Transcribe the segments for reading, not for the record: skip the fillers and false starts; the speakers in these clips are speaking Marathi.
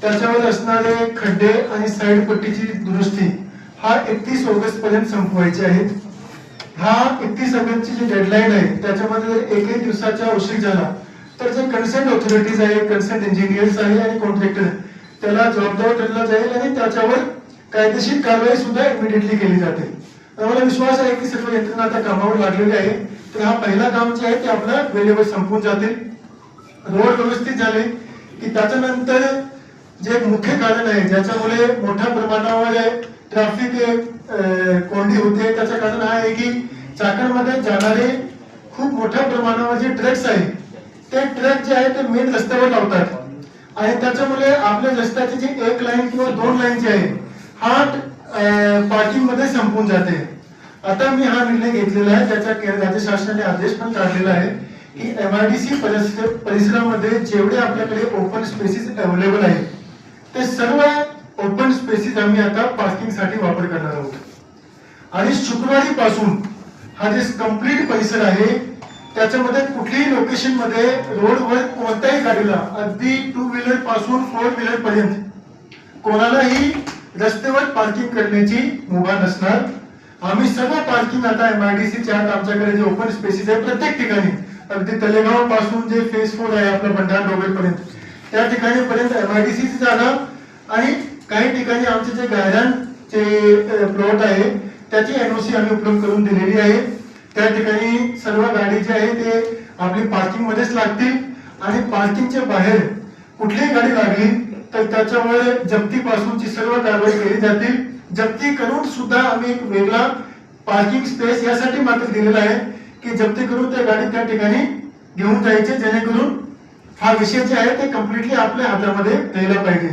त्याच्यावर असणारे खड्डे आणि साईड पट्टीची दुरुस्ती हा 31 ऑगस्ट पर्यंत संपवायचे आहेत. हा 31 ऑगस्टची जी डेडलाईन आहे त्याच्यामध्ये जर एकही दिवसाचा उशीर झाला तर जे कन्सर्न ऑथॉरिटीज आहे, कन्सर्न इंजिनियर्स आहे आणि कॉन्ट्रॅक्टर त्याला जबाबदार ठरला जाईल आणि त्याच्यावर कायदेशीर कारवाई सुद्धा इमिडिएटली केली जाते. मला विश्वास आहे की सर्व यंत्रणा आता कामावर लागलेली आहे. तर हा पहिला काम जे आहे ते आपलं वेळेवर संपून जातील. रोड व्यवस्थित झाले की त्याच्यानंतर जे मुख्य कारण आहे ज्याच्यामुळे मोठ्या प्रमाणावर ट्रॅफिक कोंडी होते त्याचं कारण हा आहे की चाकणमध्ये जाणारे खूप मोठ्या प्रमाणावर जे ट्रक्स आहे ते ट्रक जे आहे ते मेन रस्त्यावर लावतात आणि त्याच्यामुळे आपल्या रस्त्याची जी एक लाईन किंवा दोन लाईन जी आहे हा पार्किंग मध्ये संपून जाते. आता मी हा निर्णय घेतलेला आहे, त्याचा राज्य शासनाने आदेश पण काढलेला आहे की MIDC परिसरामध्ये जेवढे आपल्याकडे ओपन स्पेसेस अवेलेबल आहेत ते सर्व ओपन स्पेसेस आम्ही आता पार्किंग साठी वापर करणार आहोत. आणि शुक्रवारी पासून हा जे कंप्लीट परिसर आहे त्याच्यामध्ये कुठल्याही लोकेशन मध्ये रोडवर कोणत्याही गाडीला अगदी 2 व्हीलर पासून 4 व्हीलर पर्यंत कोणालाही रस्त्यावर पार्किंग करण्याची मुभा नसणार. आम्ही सर्व पार्किंग आता MIDCच्या आमच्याकडे जे ओपन स्पेसेस आहे प्रत्येक ठिकाणी अगदी तलेगाव पासून जे फेज 4 आहे आपलं बंडार डोंगर पर्यंत त्या ठिकाणी पर्यंत MIDC ची जागा आणि काही ठिकाणी आमचे जे गायरानचे प्लॉट आहे त्याची NOC आम्ही उपलब्ध करून दिलेली आहे. त्या ठिकाणी सर्व गाडी जी आहे ते आपली पार्किंग मध्येच लागतील आणि पार्किंगच्या बाहेर कुठलीही गाडी लागली तर त्याच्यामुळे जप्तीपासूनची सर्व कारवाई केली जातील. जप्ती करून सुद्धा आम्ही एक वेगळा पार्किंग स्पेस यासाठी मात्र दिलेला आहे की जप्ती करून त्या गाडी त्या ठिकाणी घेऊन जायचे जेणेकरून हा विषय जे आहे ते कम्प्लिटली आपल्या हातामध्ये राहिला पाहिजे.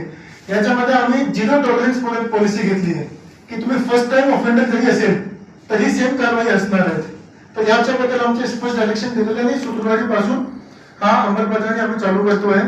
याच्यामध्ये आम्ही 0 टॉलरन्स पॉलिसी घेतली आहे की तुम्ही फर्स्ट टाइम ऑफेंडर जरी असेल तरी सेम कारवाई असणार आहे. तर याच्याबद्दल आमचे स्पष्ट डायरेक्शन दिलेले आहे. शुक्रवारी पासून हा अंमलबजावणी आम्ही चालू करतोय.